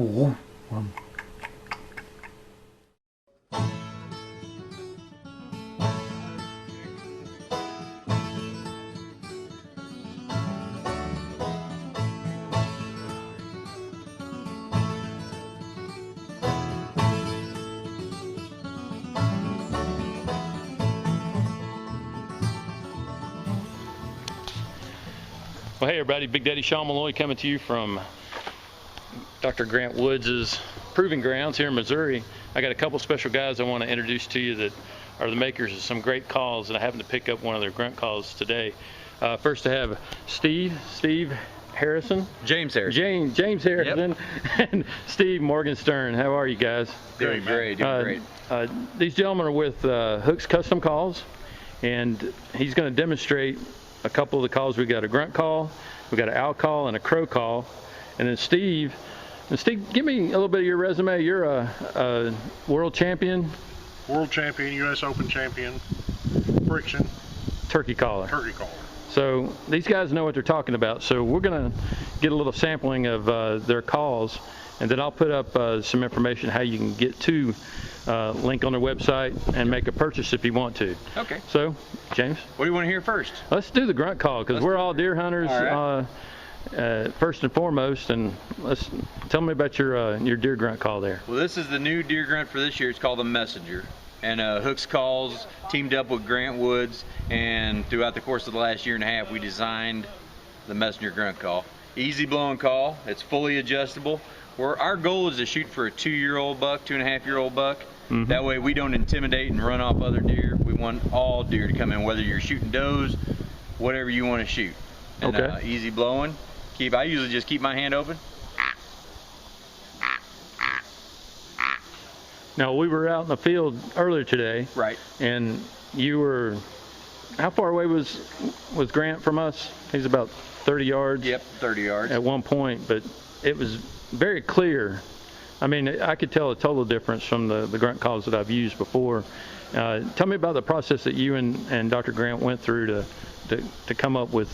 Ooh. Well, hey everybody, Big Daddy Sean Malloy coming to you from Dr. Grant Woods' proving grounds here in Missouri. I got a couple special guys I want to introduce to you that are the makers of some great calls, and I happened to pick up one of their grunt calls today. First I have Steve Harrison. James Harrison. James Harrison. Yep. And Steve Morgenstern. How are you guys? Doing great, doing great. These gentlemen are with Hooks Custom Calls, and he's going to demonstrate a couple of the calls. We got a grunt call, we got an owl call, and a crow call. And then Steve, give me a little bit of your resume. You're a world champion. World champion, U.S. Open champion, friction. Turkey caller. Turkey caller. So these guys know what they're talking about. So we're going to get a little sampling of their calls, and then I'll put up some information how you can get to link on their website and make a purchase if you want to. Okay. So, James? What do you want to hear first? Let's do the grunt call, because we're all deer hunters. All right. First and foremost, and tell me about your deer grunt call there. Well, this is the new deer grunt for this year. It's called the Messenger. And Hooks Calls teamed up with Grant Woods, and throughout the course of the last year and a half, we designed the Messenger grunt call. Easy blowing call. It's fully adjustable. Our goal is to shoot for a 2-year-old buck, 2.5-year-old buck. Mm-hmm. That way we don't intimidate and run off other deer. We want all deer to come in, whether you're shooting does, whatever you want to shoot. And, okay. Easy blowing. I usually just keep my hand open. Now, we were out in the field earlier today. Right. And you were, how far away was Grant from us? He's about 30 yards. Yep, 30 yards. At one point, but it was very clear. I mean, I could tell a total difference from the grunt calls that I've used before. Tell me about the process that you and Dr. Grant went through to come up with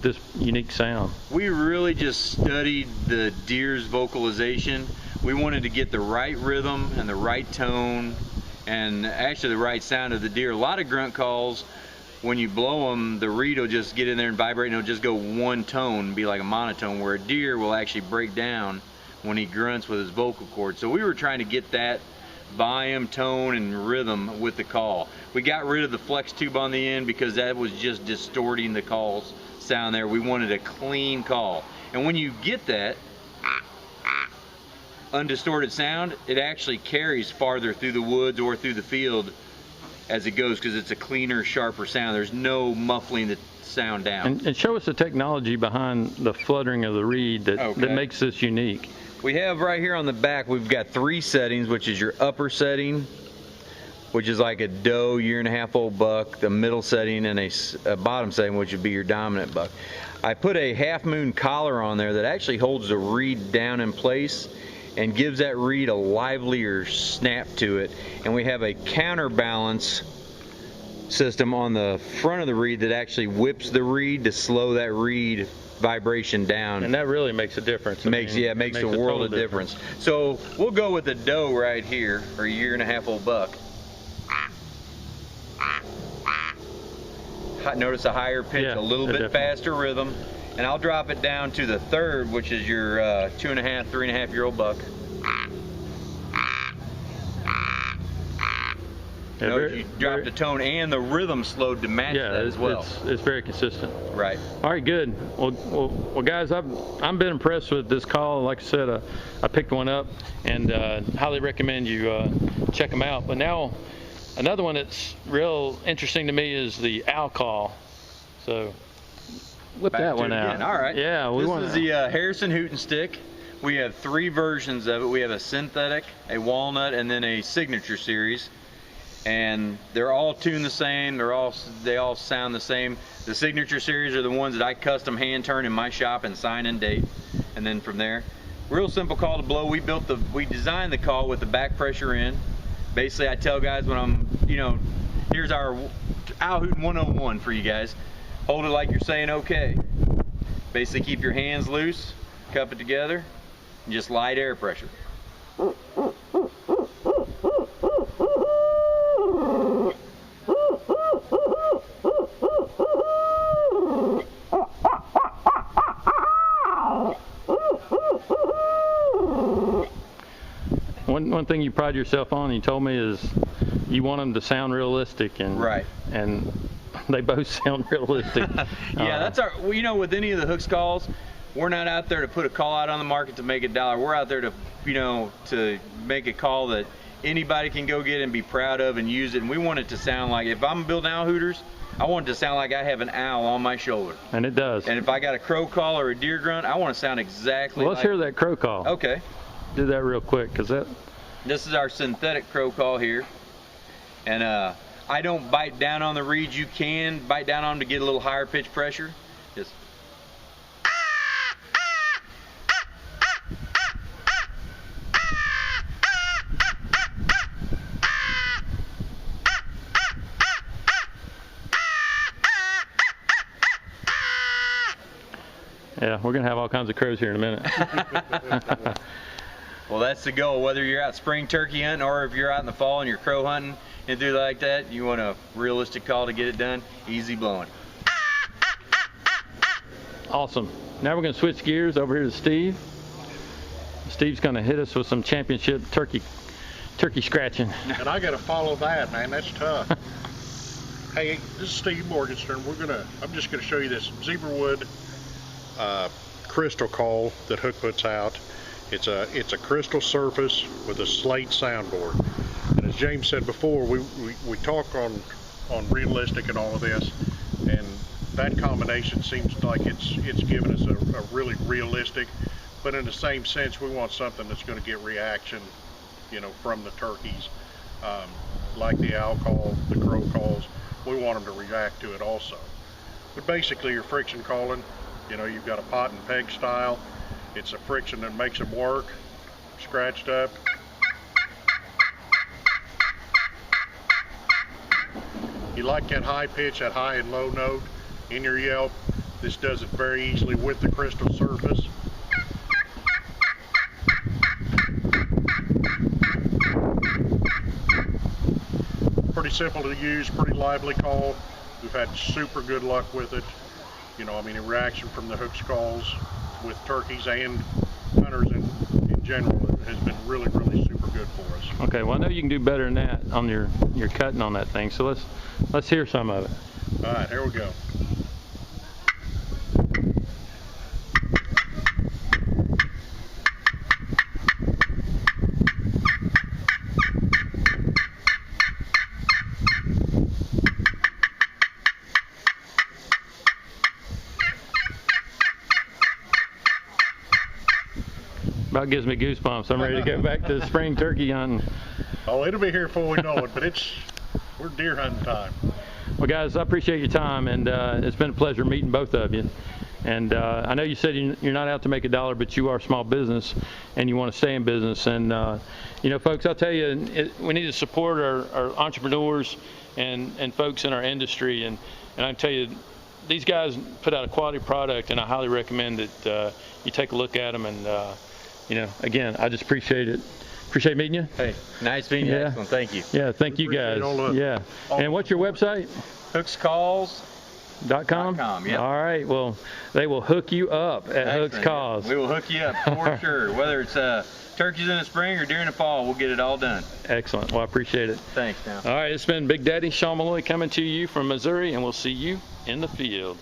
this unique sound. We really just studied the deer's vocalization. We wanted to get the right rhythm and the right tone and actually the right sound of the deer. A lot of grunt calls, when you blow them, the reed will just get in there and vibrate, and it'll just go one tone, be like a monotone, where a deer will actually break down when he grunts with his vocal cords. So we were trying to get that volume, tone, and rhythm with the call. We got rid of the flex tube on the end because that was just distorting the call's sound there. We wanted a clean call. And when you get that undistorted sound, it actually carries farther through the woods or through the field as it goes, because it's a cleaner, sharper sound. There's no muffling the sound down. And show us the technology behind the fluttering of the reed that makes this unique. We have right here on the back, we've got 3 settings, which is your upper setting, which is like a doe 1.5-year-old buck, the middle setting, and a bottom setting, which would be your dominant buck. I put a half moon collar on there that actually holds the reed down in place and gives that reed a livelier snap to it. And we have a counterbalance system on the front of the reed that actually whips the reed to slow that reed vibration down. And that really makes a difference. It makes a world of difference. So we'll go with the doe right here, or 1.5-year-old buck. Notice a higher pitch, a little bit faster rhythm. And I'll drop it down to the third, which is your 2.5, 3.5-year-old buck. Notice you drop the tone and the rhythm slowed to match that as well. It's very consistent. Right. All right, good. Well, guys, I'm been impressed with this call. Like I said, I picked one up and highly recommend you check them out. But now, another one that's real interesting to me is the owl call. So whip that one out. All right. Yeah, this is the Harrison Hooton stick. We have 3 versions of it. We have a synthetic, a walnut, and then a signature series. And they're all tuned the same. They all sound the same. The signature series are the ones that I custom hand turn in my shop and sign and date. And then from there, real simple call to blow. We designed the call with the back pressure in. Basically, I tell guys when I'm, here's our owl Hooton 101 for you guys. Hold it like you're saying okay. Basically keep your hands loose, cup it together, Just light air pressure. One thing you pride yourself on, you told me, is you want them to sound realistic, and Right. And they both sound realistic. Yeah, that's our. Well, you know, with any of the hooks calls, we're not out there to put a call out on the market to make $1. We're out there to, you know, to make a call that anybody can go get and be proud of and use it. And we want it to sound like, if I'm building owl hooters, I want it to sound like I have an owl on my shoulder. And it does. And if I got a crow call or a deer grunt, I want to sound exactly Well, let's hear that crow call. Okay. Do that real quick, because that. This is our synthetic crow call here. And I don't bite down on the reeds. You can bite down on them to get a little higher pitch pressure. Just. Yeah, we're gonna have all kinds of crows here in a minute. Well, that's the goal. Whether you're out spring turkey hunting or if you're out in the fall and you're crow hunting and do like that, you want a realistic call to get it done. Easy blowing. Awesome. Now we're gonna switch gears over here to Steve. Steve's gonna hit us with some championship turkey scratching. And I got to follow that, man. That's tough. Hey, this is Steve Morgenstern. I'm just gonna show you this zebrawood crystal call that Hook puts out. It's a crystal surface with a slate soundboard. And as James said before, we talk on realistic and all of this, and that combination seems like it's given us a really realistic, but in the same sense, we want something that's going to get reaction, you know, from the turkeys, like the owl call, the crow calls. We want them to react to it also. But basically, you're friction calling. You know, you've got a pot and peg style. It's a friction that makes them work, scratched up. You like that high pitch, that high and low note in your yelp. This does it very easily with the crystal surface. Pretty simple to use, pretty lively call. We've had super good luck with it. You know, I mean, a reaction from the hooks calls with turkeys and hunters in general has been really, really super good for us. Okay, well I know you can do better than that on your cutting on that thing. So let's hear some of it. All right, here we go. About gives me goosebumps. I'm ready to go back to spring turkey hunting. Oh, it'll be here before we know it, but we're deer hunting time. Well, guys, I appreciate your time, and it's been a pleasure meeting both of you. And I know you said you're not out to make $1, but you are a small business, and you want to stay in business. And you know, folks, I'll tell you, we need to support our entrepreneurs and folks in our industry. And I can tell you, these guys put out a quality product, and I highly recommend that you take a look at them. And you know, again, I just appreciate it. Appreciate meeting you. Hey, nice meeting you. Excellent. Thank you. Yeah, thank you guys. Yeah. And what's your website? Hookscalls.com. Yeah. All right. Well, they will hook you up at Hooks Calls. We will hook you up for sure. Whether it's turkeys in the spring or during the fall, we'll get it all done. Excellent. Well, I appreciate it. Thanks, now. All right. It's been Big Daddy Sean Malloy coming to you from Missouri, and we'll see you in the field.